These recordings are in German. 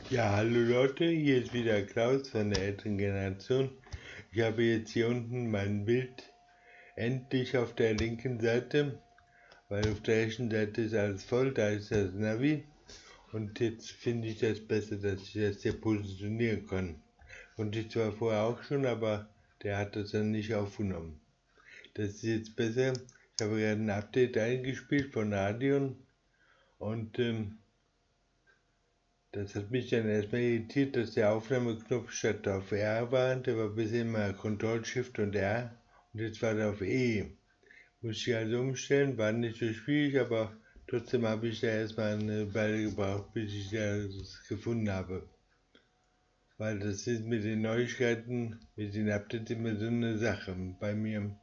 Ja, hallo Leute, hier ist wieder Klaus von der älteren Generation. Ich habe jetzt hier unten mein Bild endlich auf der linken Seite, weil auf der rechten Seite ist alles voll, da ist das Navi. Und jetzt finde ich das besser, dass ich das hier positionieren kann. Konnte ich zwar vorher auch schon, aber der hat das dann nicht aufgenommen. Das ist jetzt besser. Ich habe gerade ein Update eingespielt von Radion und das hat mich dann erstmal irritiert, dass der Aufnahmeknopf statt auf R war. Der war bisher immer Ctrl, Shift und R und jetzt war der auf E. Musste ich also umstellen, war nicht so schwierig, aber trotzdem habe ich da erstmal eine Weile gebraucht, bis ich das gefunden habe. Weil das ist mit den Neuigkeiten, mit den Updates immer so eine Sache bei mir.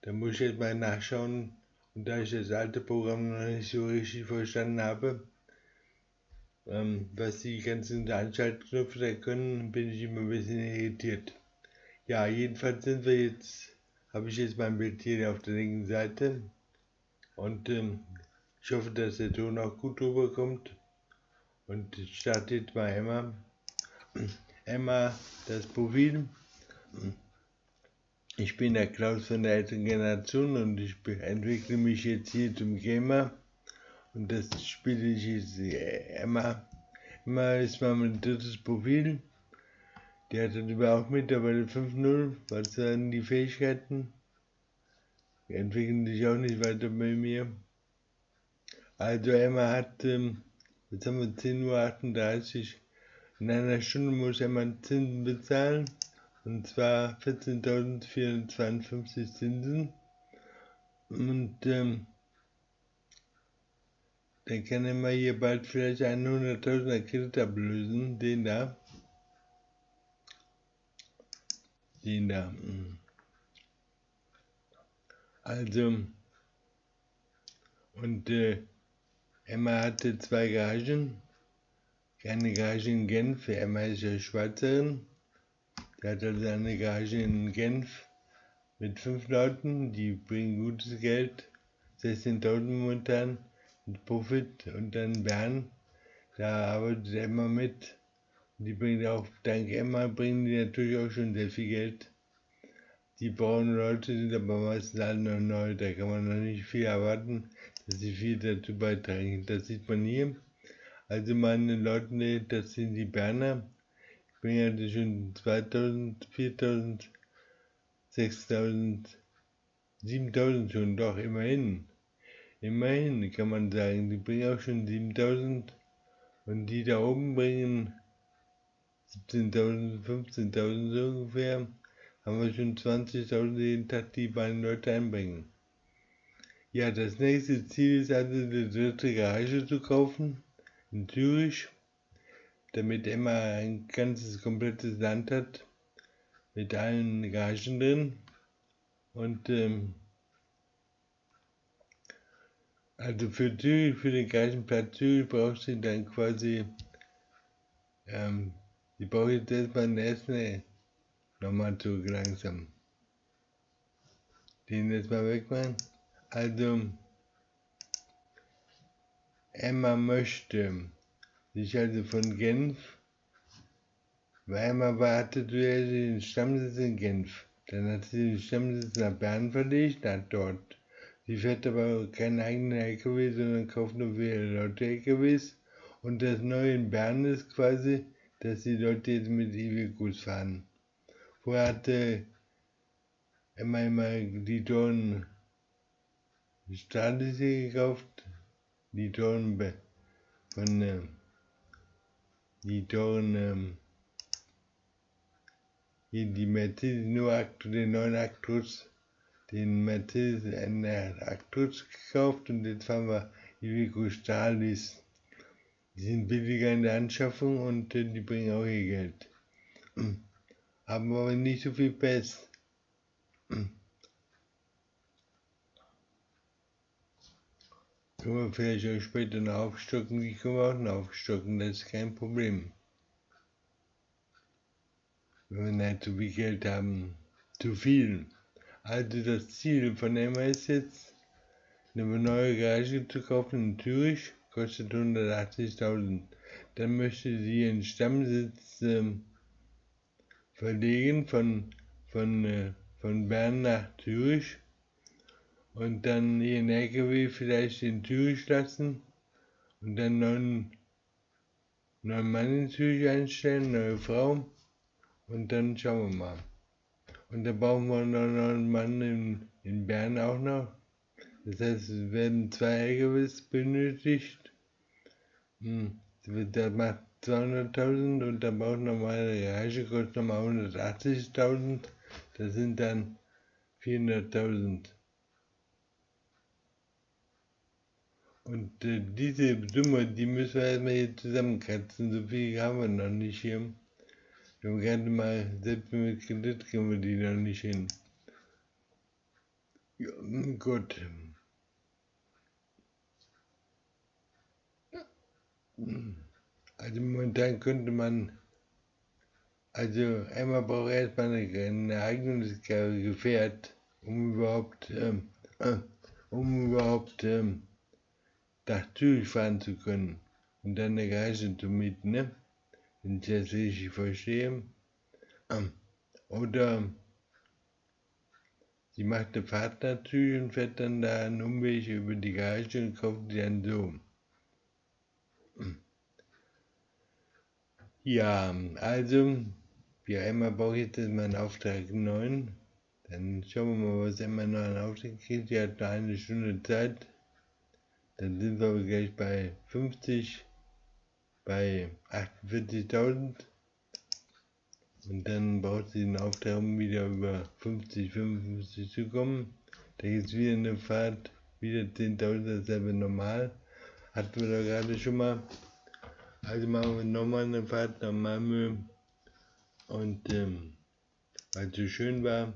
Da muss ich jetzt mal nachschauen und da ich das alte Programm noch nicht so richtig verstanden habe, was die ganzen Anschaltknöpfe da können, bin ich immer ein bisschen irritiert. Ja, jedenfalls habe ich jetzt mein Bild hier auf der linken Seite und ich hoffe, dass der Ton auch gut rüberkommt und ich starte jetzt mal Emma das Profil. Ich bin der Klaus von der älteren Generation und ich entwickle mich jetzt hier zum Gamer und das spiele ich jetzt Emma. Emma ist mein drittes Profil. Die hat dann auch mittlerweile 5.0. Was sind die Fähigkeiten? Die entwickeln sich auch nicht weiter bei mir. Also Emma hat, jetzt haben wir 10:38 Uhr. In einer Stunde muss Emma Zinsen bezahlen. Und zwar 14.452 Zinsen. Und dann kann Emma hier bald vielleicht 100.000er Kredit ablösen. Den da. Also, und Emma hatte 2 Garagen. Eine Garage in Genf, Emma ist ja Schweizerin. Die hat also eine Garage in Genf mit 5 Leuten, die bringen gutes Geld. 16.000 momentan mit Profit. Und dann Bern, da arbeitet Emma mit. Die bringt auch, dank Emma bringen die natürlich auch schon sehr viel Geld. Die braunen Leute sind aber meistens alle noch neu, da kann man noch nicht viel erwarten, dass sie viel dazu beitragen. Das sieht man hier. Also meine Leute, das sind die Berner. Ich bringe also schon 2.000, 4.000, 6.000, 7.000 schon, doch immerhin. Immerhin kann man sagen, die bringen auch schon 7.000 und die da oben bringen 17.000, 15.000 so ungefähr. Haben wir schon 20.000 jeden Tag, die beiden Leute einbringen. Ja, das nächste Ziel ist also, eine dritte Garage zu kaufen in Zürich, damit Emma ein ganzes, komplettes Land hat, mit allen Garagen drin. Und also für Zürich, für den Garagenplatz Zürich brauchst du dann quasi, die brauche ich jetzt erstmal in Essen, nochmal zurück langsam. Den jetzt mal wegmachen. Also, Emma möchte sich also von Genf, weil Emma hatte zuerst den Stammsitz in Genf. Dann hat sie den Stammsitz nach Bern verlegt, nach dort. Sie fährt aber keinen eigenen LKW, sondern kauft nur für ihre Leute LKWs. Und das Neue in Bern ist quasi, dass die Leute jetzt mit E-Vehicles fahren. Vorher hatte Emma immer die teuren Stadis hier gekauft, die teuren hier die Mercedes nur den neuen Actros, den Mercedes Actros gekauft und jetzt fahren wir Iveco Stalis. Die sind billiger in der Anschaffung und die bringen auch ihr Geld. Haben aber nicht so viel PS. Können wir vielleicht auch später noch aufstocken, die können wir auch noch aufstocken, das ist kein Problem. Wenn wir nicht so viel Geld haben, zu viel. Also das Ziel von Emma ist jetzt, eine neue Garage zu kaufen in Zürich, kostet 180.000. dann möchte sie ihren Stammsitz verlegen von Bern nach Zürich und dann ihren LKW vielleicht in Zürich lassen und dann neuen Mann in Zürich einstellen, neue Frau und dann schauen wir mal. Und dann brauchen wir noch einen Mann in Bern auch noch. Das heißt, es werden 2 LKWs benötigt. Das macht 200.000 und dann braucht nochmal eine Garage, kostet nochmal 180.000. Das sind dann 400.000. Und diese Summe, die müssen wir erstmal hier zusammenkratzen. So viel haben wir noch nicht hier. Wir haben gerade mal, selbst mit Kredit kriegen wir die noch nicht hin. Ja, gut. Also momentan könnte man, also einmal braucht erstmal ein eigenes Gefährt, um überhaupt nach Zürich fahren zu können und dann eine Garage zu mieten, ne? Wenn ich das richtig verstehe. Oder sie macht eine Fahrt nach Zürich und fährt dann da einen Umweg über die Garage und kauft die dann so. Ja, also, ja, Emma braucht jetzt erstmal einen Auftrag 9. Dann schauen wir mal, was Emma noch einen Auftrag kriegt. Sie hat noch eine Stunde Zeit. Dann sind wir aber gleich bei 50, bei 48.000. Und dann braucht sie einen Auftrag, um wieder über 50, 55 zu kommen. Da gibt es wieder eine Fahrt, wieder 10.000, dasselbe normal. Hatten wir da gerade schon mal. Also machen wir nochmal eine Fahrt nach Malmö und weil es so schön war,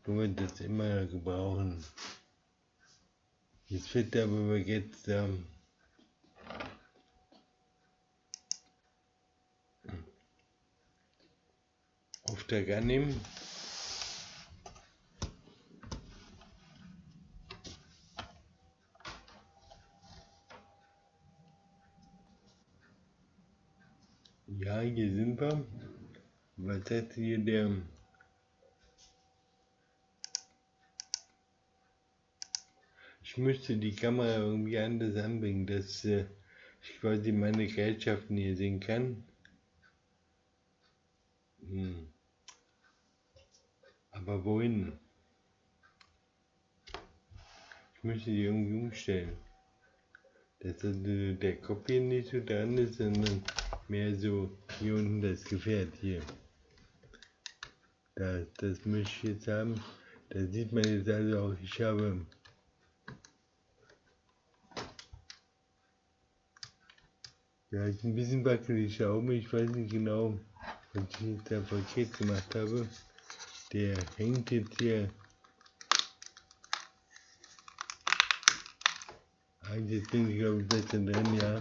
können wir das immer gebrauchen. Jetzt wird aber jetzt Auftrag annehmen. Ja, hier sind wir. Was hat hier der? Ich müsste die Kamera irgendwie anders anbringen, dass ich quasi meine Gerätschaften hier sehen kann. Aber wohin? Ich müsste die irgendwie umstellen. Dass der Kopf hier nicht so dran ist, sondern mehr so hier unten das Gefährt hier. Das möchte ich jetzt haben. Da sieht man jetzt also auch, ich habe ja, ist ein bisschen wackelig Schrauben. Ich weiß nicht genau, was ich jetzt da verkehrt gemacht habe. Der hängt jetzt hier. Jetzt bin ich glaube ich besser drin, ja.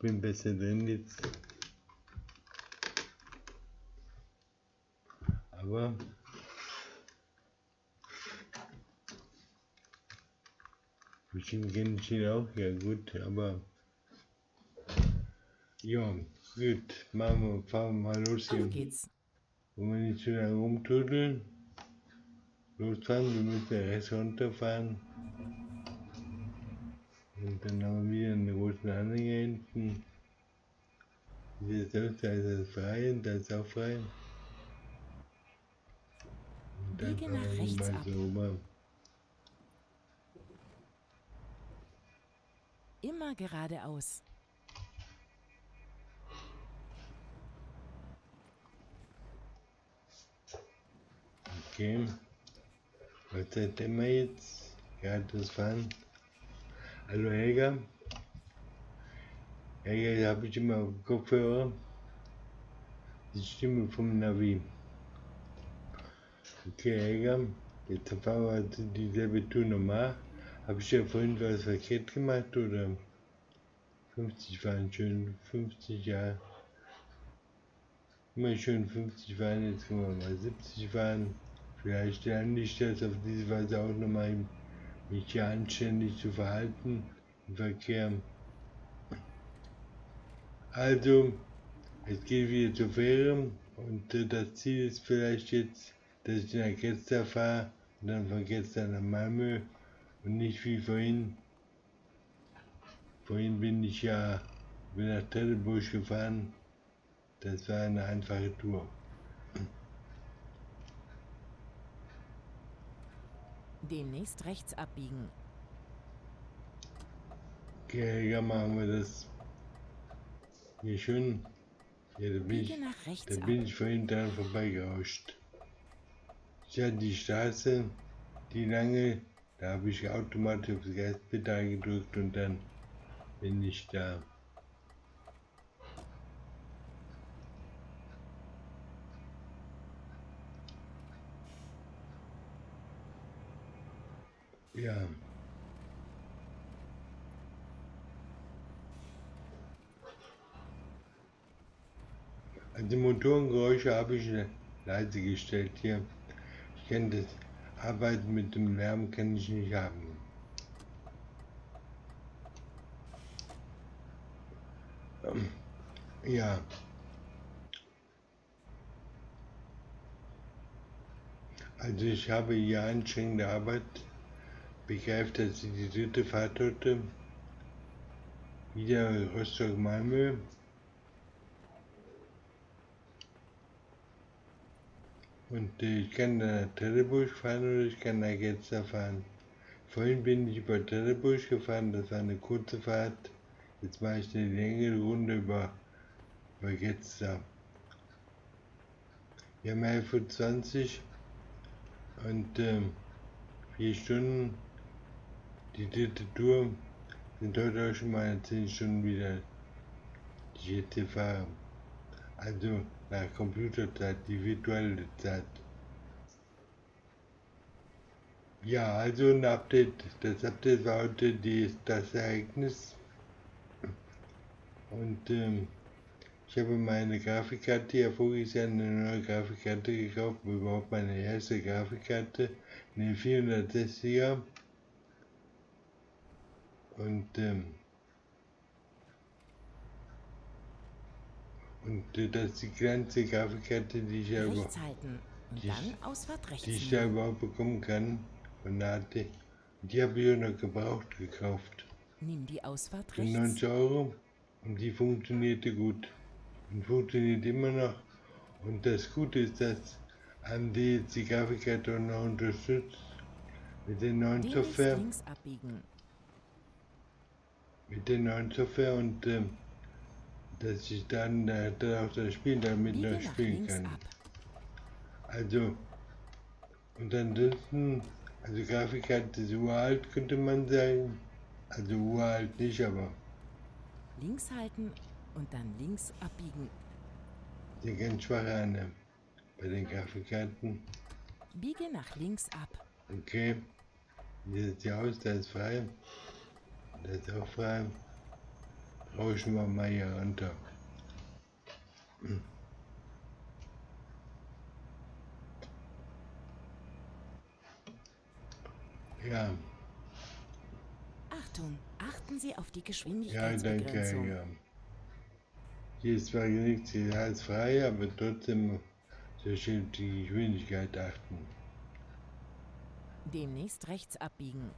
Bin besser drin jetzt. Aber bestimmt kenne ich ihn auch, ja gut, aber ja, gut, fahren wir mal los hier. Auf geht's. Wollen wir nicht zu lange rumtüdeln? Losfahren, wir müssen den Rest runterfahren. Und dann haben wir wieder einen großen Anhänger hinten. Hier ist das frei und da ist auch frei. Und dann Biege fahren nach wir rechts mal ab. so rüber. Immer geradeaus. Okay. Was sagt Emma jetzt? Geradeaus fahren. Hallo Helga. Helga, da habe ich immer auf dem Kopfhörer die Stimme vom Navi. Okay, Helga, jetzt fahren wir also dieselbe Tour nochmal. Habe ich ja vorhin was verkehrt gemacht oder? 50 fahren, schön 50, ja. Immer schön 50 fahren, jetzt können wir mal 70 fahren. Vielleicht lerne ich das auf diese Weise auch nochmal, mich hier anständig zu verhalten im Verkehr. Also, es geht wieder zur Fähre und das Ziel ist vielleicht jetzt, dass ich nach Gestern fahre und dann von gestern nach Malmö und nicht wie vorhin. Vorhin bin ich ja nach Tellebusch gefahren. Das war eine einfache Tour. Demnächst rechts abbiegen. Okay, ja, machen wir das hier schön. Ja, Biege nach rechts da ab. bin ich vorhin dran vorbeigerauscht. Ich hatte die Straße, die lange, da habe ich automatisch aufs Gaspedal gedrückt und dann bin ich da. Ja. Also Motorengeräusche habe ich leise gestellt hier. Ich kann das Arbeiten mit dem Lärm kann ich nicht haben. Ja. Also ich habe hier anstrengende Arbeit, begreift, dass ich die dritte Fahrt heute, wieder Rostock Malmö. Und ich kann nach Tellebusch fahren oder ich kann nach Gestern fahren. Vorhin bin ich über Tellebusch gefahren, das war eine kurze Fahrt. Jetzt mache ich eine längere Runde über Gestern. Wir haben 11:20 Uhr und 4 Stunden. Die dritte Tour sind heute auch schon mal 10 Stunden wieder, die ich jetzt hier fahre. Also nach Computerzeit, die virtuelle Zeit. Ja, also ein Update. Das Update war heute das Ereignis. Und ich habe meine Grafikkarte ja voriges Jahr eine neue Grafikkarte gekauft, überhaupt meine erste Grafikkarte, eine 460er. Und das ist die kleinste Grafikkarte, die ich ja Rechts halten und dann Ausfahrt rechts die ich da nehmen. überhaupt bekommen kann. Von der AT. Die habe ich auch noch gebraucht gekauft. Nimm die Ausfahrt Für rechts. 90 € und die funktionierte gut. Und funktioniert immer noch. Und das Gute ist, dass AMD jetzt die Grafikkarte auch noch unterstützt mit der neuen Demnächst Software. links abbiegen. Mit der neuen Software und dass ich dann auch das Spiel damit Biege noch nach spielen links kann. ab. Also, und ansonsten, also Grafikkarte ist uralt, könnte man sagen. Also uralt nicht, aber Links halten und dann links abbiegen. sehr ganz schwach an bei den Grafikkarten. Biege nach links ab. Okay, wie sieht die aus? Da ist frei. Da ist auch frei. Rauschen wir mal hier runter. Ja, Achtung, achten Sie auf die ja, Geschwindigkeitsbegrenzung. danke, ja. Hier ist zwar nichts, hier ist frei, aber trotzdem soll ich auf die Geschwindigkeit achten. Demnächst rechts abbiegen.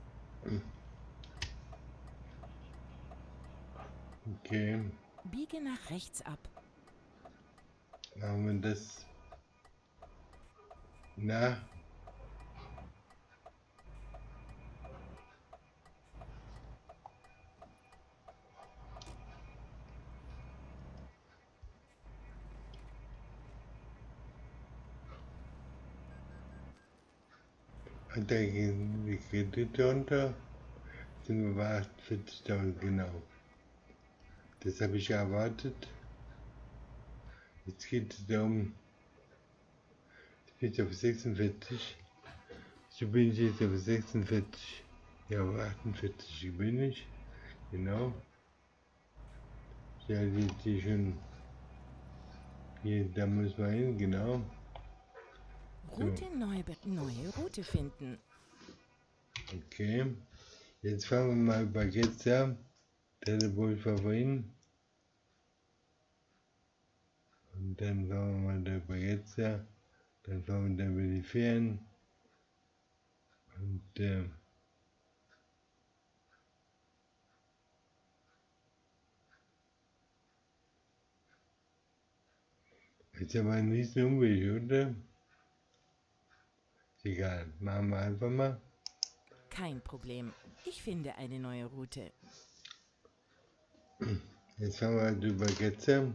Okay, Biege nach rechts ab. machen wir das nach. Und da gehen die Kredite runter, sind wir bei 48.000 genau. Das habe ich ja erwartet. Jetzt geht es darum, ich bin auf 46. So bin ich jetzt auf 46. Ja, auf 48 bin ich. Genau. Ja, die schon. Hier, da muss man hin, genau. Route neue Route finden. Okay. Jetzt fangen wir mal bei gestern. Telefon war vorhin. Und dann fahren wir mal da über jetzt, ja. Dann fahren wir dann über die Fähren. Und ist aber ein riesen Umweg, oder? Ist egal, machen wir einfach mal. Kein Problem. Ich finde eine neue Route. Jetzt fahren wir halt über Getze.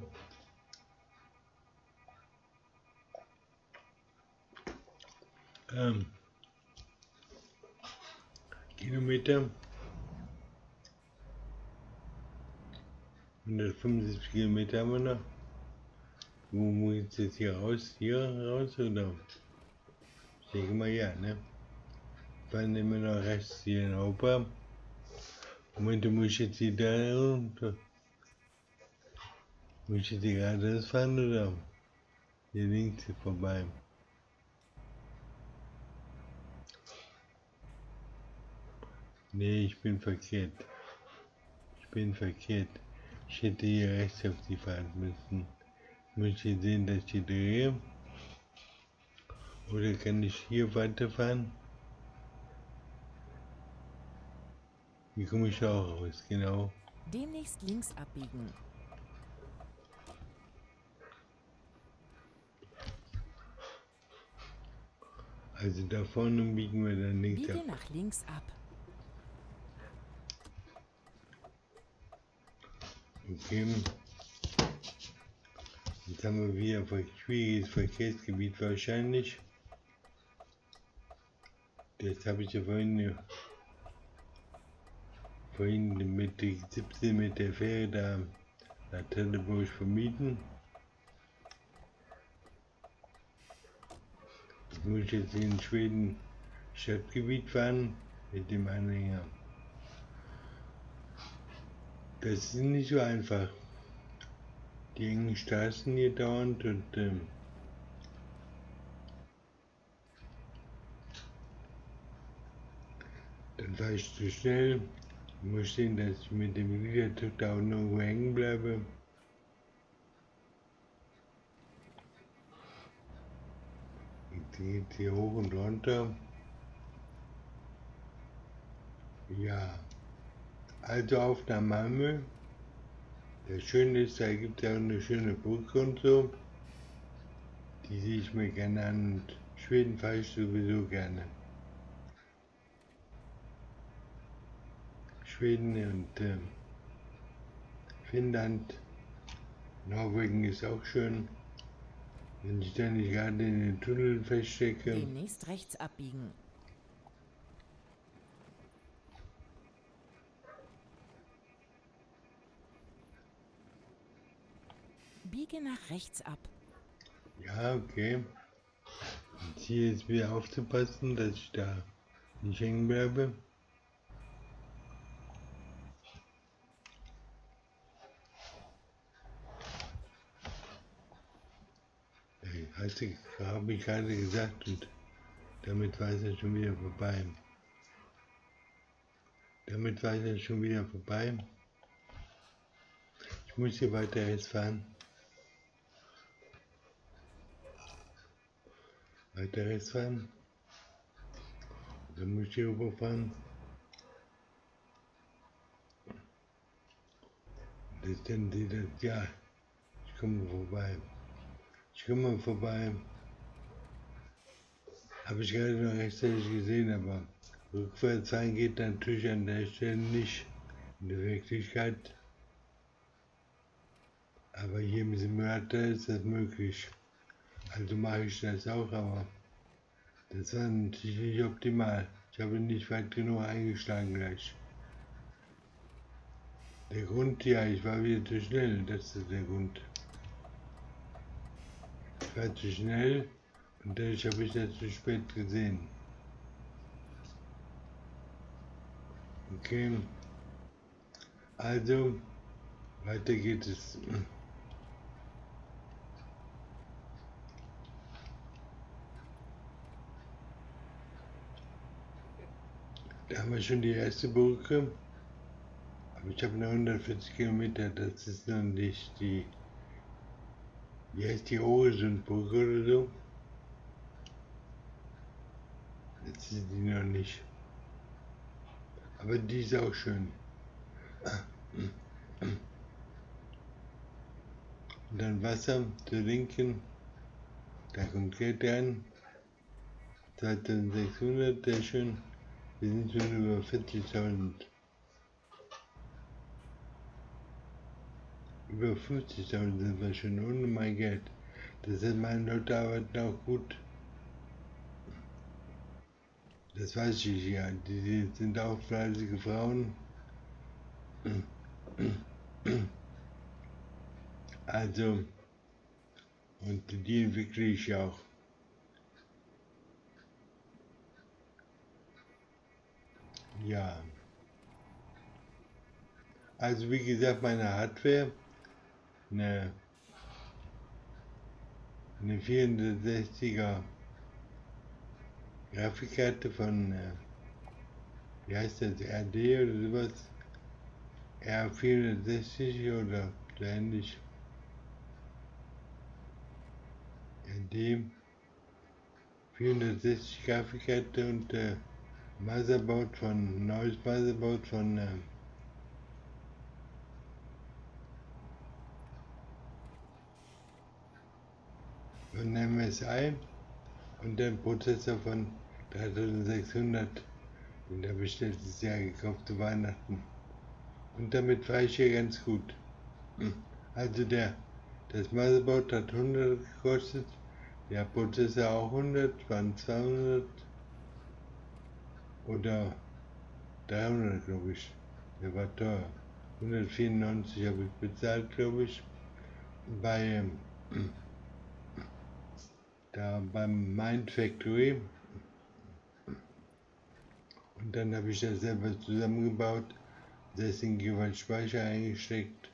Kilometer. 175 Kilometer haben wir noch. Wo muss ich jetzt hier raus? Hier raus oder? Ich denke mal ja, ne? Fahren immer noch rechts hier in Europa. Moment, muss ich jetzt hier da runter? Muss ich jetzt hier geradeaus fahren oder? Hier links hier vorbei. Nee, ich bin verkehrt. Ich hätte hier rechts auf die fahren müssen. Muss ich hier sehen, dass ich hier drehe? Oder kann ich hier weiterfahren? Hier komme ich auch raus, genau. Demnächst links abbiegen. Also da vorne biegen wir dann links Biege ab. nach links ab. Okay. Jetzt haben wir wieder ein schwieriges Verkehrsgebiet wahrscheinlich. Das habe ich ja vorhin mit der 17 mit der Fähre da nach Trelleborg vermieden. Ich muss jetzt in Schweden Stadtgebiet fahren mit dem Anhänger. Das ist nicht so einfach. Die engen Straßen hier dauernd und dann fahre ich zu schnell. Ich muss sehen, dass ich mit dem Gliedertuch da auch nirgendwo hängen bleibe. Jetzt geht hier hoch und runter. Ja, also auf nach Malmö. Das Schöne ist, da gibt es ja auch eine schöne Brücke und so. Die sehe ich mir gerne an und Schweden fahre ich sowieso gerne. Schweden und Finnland, Norwegen ist auch schön. Wenn ich da nicht gerade in den Tunneln feststecke. Demnächst rechts abbiegen. Biege nach rechts ab. Ja, okay. Jetzt hier ist wieder aufzupassen, dass ich da nicht hängen bleibe. Habe ich gerade gesagt und damit war es ja schon wieder vorbei. Ich muss hier weiter jetzt fahren. Dann muss ich hier rüberfahren. Das ist dann ja, ich komme vorbei. Habe ich gerade noch rechtzeitig gesehen, aber rückwärts fahren geht natürlich an der Stelle nicht in der Wirklichkeit. Aber hier mit dem Mörder ist das möglich. Also mache ich das auch, aber das war natürlich nicht optimal. Ich habe nicht weit genug eingeschlagen gleich. Der Grund, ja, ich war wieder zu schnell, das ist der Grund. Ich war zu schnell und dadurch habe ich das zu spät gesehen. Okay, also weiter geht es. Da haben wir schon die erste Brücke, aber ich habe noch 140 Kilometer, das ist noch nicht die Wie heißt die Oresundbrücke oder so? Jetzt ist die noch nicht. Aber die ist auch schön. Und dann Wasser zur Linken. Da kommt Geld rein. 2600, sehr schön. Wir sind schon über 40.000. Über 50.000 sind wir schon ohne mein Geld. Das sind meine Leute arbeiten auch gut. Das weiß ich ja. Die sind auch fleißige Frauen. Also, und die entwickle ich auch. Ja. Also wie gesagt, meine Hardware, eine 460er Grafikkarte von, wie heißt das, RD oder sowas, R460 oder so ähnlich, RD, 460 Grafikkarte und neues Motherboard von MSI und der Prozessor von 3600, den habe ich letztes Jahr gekauft zu Weihnachten. Und damit fahre ich hier ganz gut. Also das Motherboard hat 100 gekostet, der Prozessor auch 100, waren 200 oder 300, glaube ich. Der war teuer. 194 habe ich bezahlt, glaube ich, beim Mind Factory. Und dann habe ich das selber zusammengebaut, 16 GB Speicher eingesteckt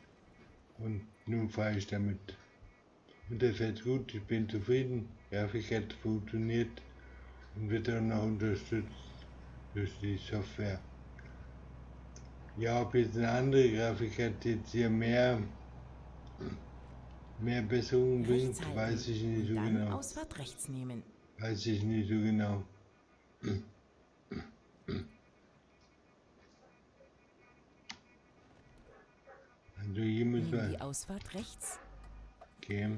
und nun fahre ich damit. Und das fährt gut, ich bin zufrieden, Grafikkarte funktioniert und wird auch noch unterstützt durch die Software. Ja, ob jetzt eine andere Grafikkarte jetzt hier mehr Besserungen bringt, weiß ich nicht so dann genau. Ausfahrt rechts nehmen. Weiß ich nicht so genau. Also hier müssen Nimm wir. die Ausfahrt rechts. Okay.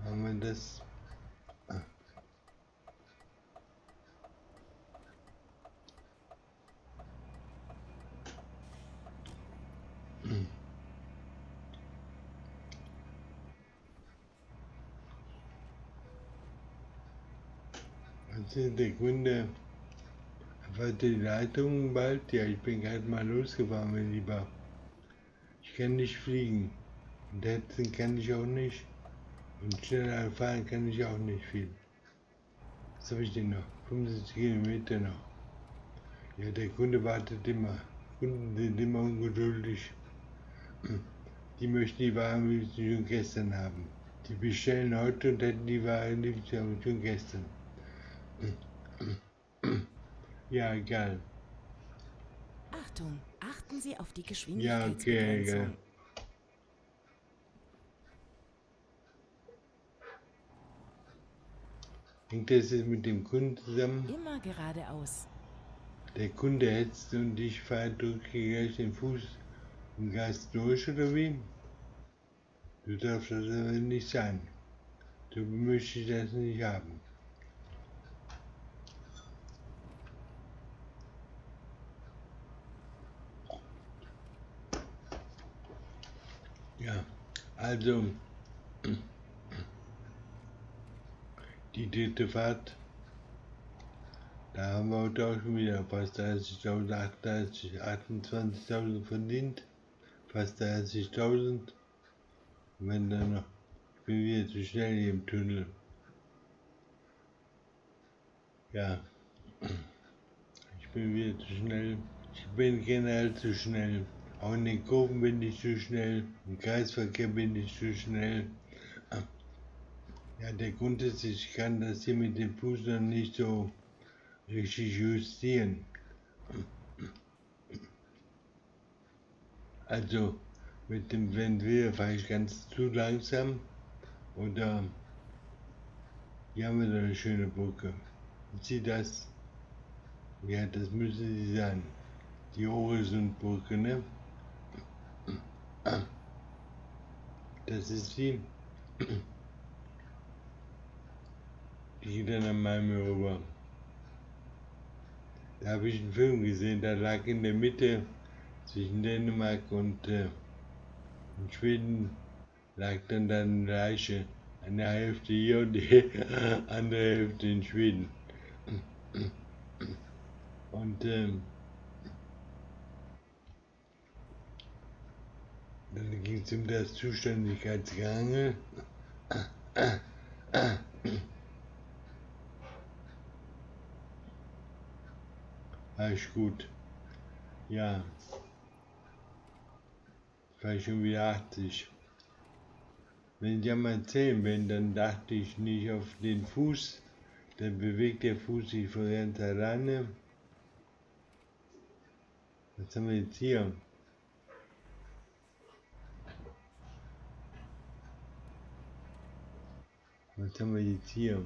Machen wir das. Also der Kunde hat die Leitung bald. Ja, ich bin gerade mal losgefahren, mein Lieber. Ich kann nicht fliegen. Und hetzen kann ich auch nicht. Und schneller fahren kann ich auch nicht viel. Was habe ich denn noch? 75 Kilometer noch. Ja, der Kunde wartet immer. Kunden sind immer ungeduldig. Die möchten die Waren wie sie schon gestern haben. Die bestellen heute und hätten die Ware liefert schon gestern. Ja, egal. Achtung, achten Sie auf die Ja, okay, Geschwindigkeitsbegrenzung. egal. Hängt das jetzt mit dem Kunden zusammen? Immer geradeaus. Der Kunde hetzt und ich drücke gleich den Fuß im Gas durch oder wie? Du darfst das aber nicht sein. So möchte ich das nicht haben. Ja, also die dritte Fahrt, da haben wir heute auch schon wieder fast 30.000, 28.000 verdient. Fast 30.000. Und wenn dann noch, ich bin wieder zu schnell hier im Tunnel. Ja, ich bin wieder zu schnell. Ich bin generell zu schnell. Auch in den Kurven bin ich zu schnell. Im Kreisverkehr bin ich zu schnell. Ja, der Grund ist, ich kann das hier mit den Fuß noch nicht so richtig justieren. Also mit dem Ventil fahre ich ganz zu langsam. Oder hier haben wir so eine schöne Brücke. Sieht das? Ja, das müsste sie sein. Die Horizontbrücke, ne? Das ist sie. Die geht dann an Malmö rüber. Da habe ich einen Film gesehen, da lag in der Mitte zwischen Dänemark und in Schweden lag dann eine Leiche. Eine Hälfte hier und die andere Hälfte in Schweden. Und dann ging es um das Zuständigkeitsgerangel. Alles gut. Ja. War ich schon wieder 80. Wenn ich am Erzählen bin, dann dachte ich nicht auf den Fuß. Dann bewegt der Fuß sich von ganz alleine. Was haben wir jetzt hier? Was haben wir jetzt hier?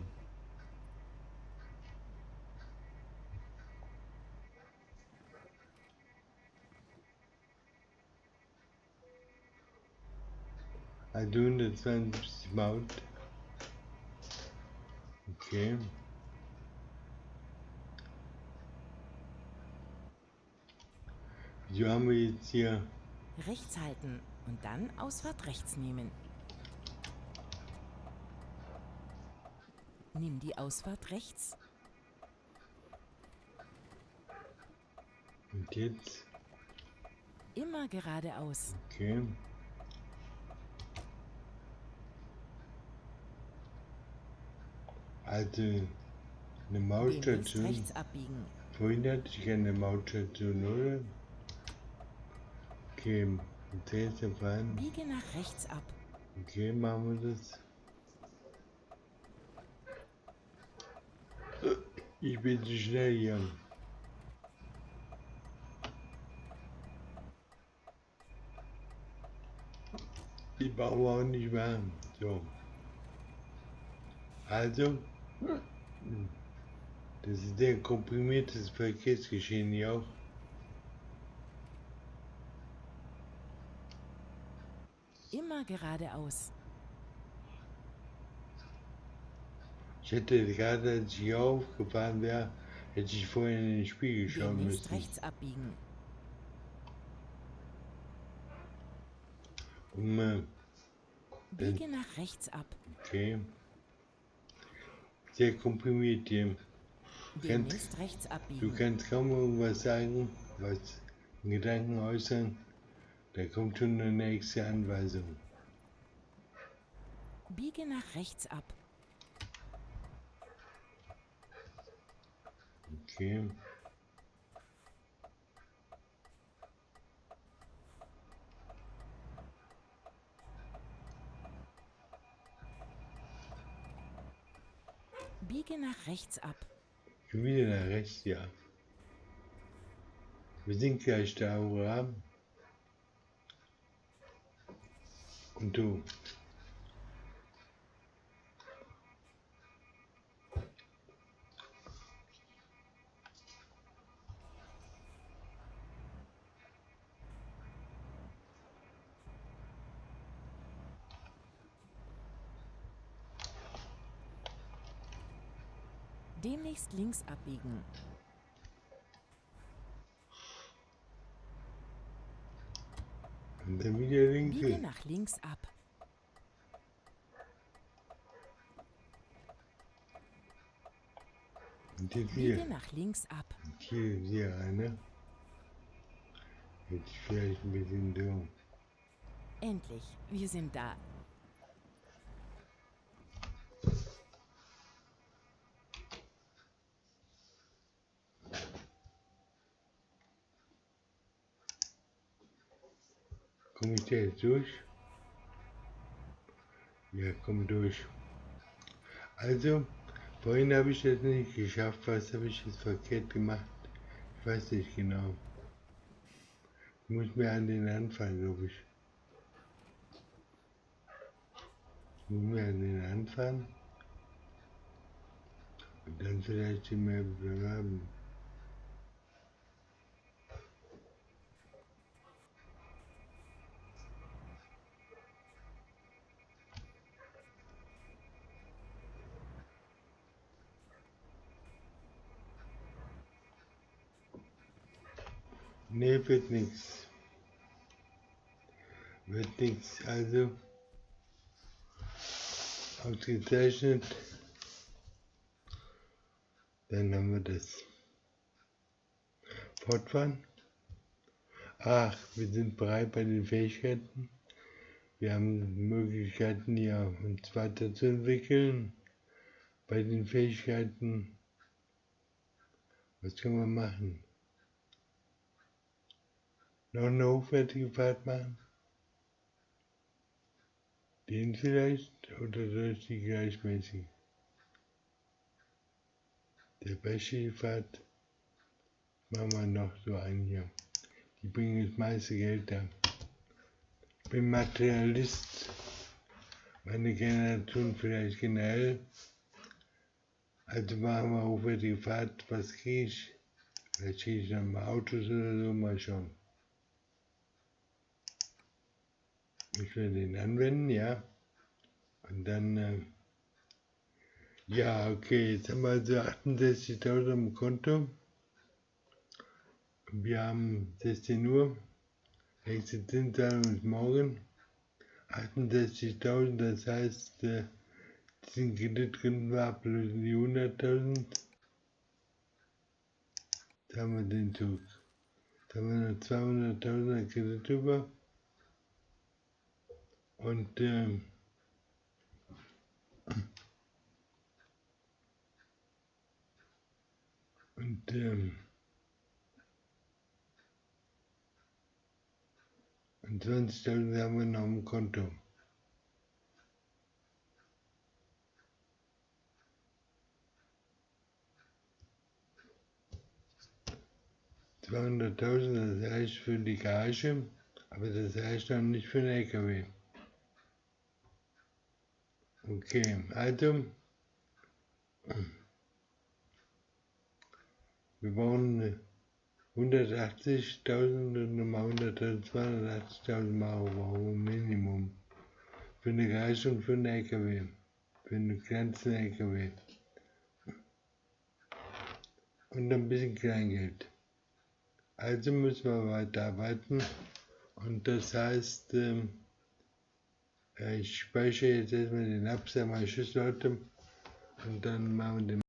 Also 120 Maut. Okay. So haben wir jetzt hier. Rechts halten und dann Ausfahrt rechts nehmen. Nimm die Ausfahrt rechts. Und jetzt? Immer geradeaus. Okay. Also eine Mautstation. Rechts abbiegen. Vorhin hatte ich eine Mautstation, oder? Okay, und jetzt fahren. Biege nach rechts ab. Okay, machen wir das. Ich bin zu schnell hier. Die brauchen wir auch nicht mehr. So. Also, das ist sehr komprimiertes Verkehrsgeschehen hier auch. Immer geradeaus. Ich hätte gerade, als ich hier aufgefahren wäre, hätte ich vorher in den Spiegel schauen Demnächst müssen. rechts abbiegen. Biege nach rechts ab. Okay. Sehr komprimiert hier. Demnächst rechts Du abbiegen. kannst kaum irgendwas sagen, was in Gedanken äußern. Da kommt schon eine nächste Anweisung. Biege nach rechts ab. Okay. Biege nach rechts ab. Schon wieder nach rechts, ja. Wir sind gleich da, Aura. Und du. Demnächst links abbiegen. Und dann wieder Biege links. nach links ab. Und jetzt Biege hier. nach links ab. Und hier einer. Jetzt vielleicht ein bisschen so. Endlich, wir sind da. Komme ich da jetzt durch? Ja, komm durch. Also, vorhin habe ich das nicht geschafft. Was habe ich jetzt verkehrt gemacht? Ich weiß nicht genau. Ich muss mir an den Anfang, glaube ich. Müssen wir den anfahren und dann vielleicht die mehr bewerben. Nee, wird nichts. Wird nichts, also ausgezeichnet. Dann haben wir das. Fortfahren. Ach, wir sind bereit bei den Fähigkeiten. Wir haben Möglichkeiten, hier uns weiterzuentwickeln. Bei den Fähigkeiten, was können wir machen? Noch eine hochwertige Fahrt machen? Den vielleicht? Oder durch die gleichmäßig? Der beste Fahrt machen wir noch so einen hier. Die bringen das meiste Geld da. Ich bin Materialist. Meine Generation vielleicht generell. Also machen wir hochwertige Fahrt. Was kriege ich? Vielleicht kriege ich dann mal Autos oder so, mal schauen. Ich werde den anwenden, ja. Und dann, ja, okay, jetzt haben wir also 68.000 am Konto. Wir haben 16 Uhr. Nächste Zinszahlung ist morgen. 68.000, das heißt, diesen Kredit können wir ablösen, die 100.000. Jetzt haben wir den Zug. Jetzt haben wir noch 200.000 Kredit über. Und und 20.000 haben wir noch im Konto. $200.000, das reicht für die Garage, aber das reicht noch nicht für den LKW. Okay, also, wir brauchen 180.000 und nochmal 280.000 Euro brauchen wir Minimum. Für eine Garage und für einen LKW. Für einen ganzen LKW. Und ein bisschen Kleingeld. Also müssen wir weiterarbeiten. Und das heißt, ich speichere jetzt erstmal den ab, sag mal Tschüss Leute. Und dann machen wir den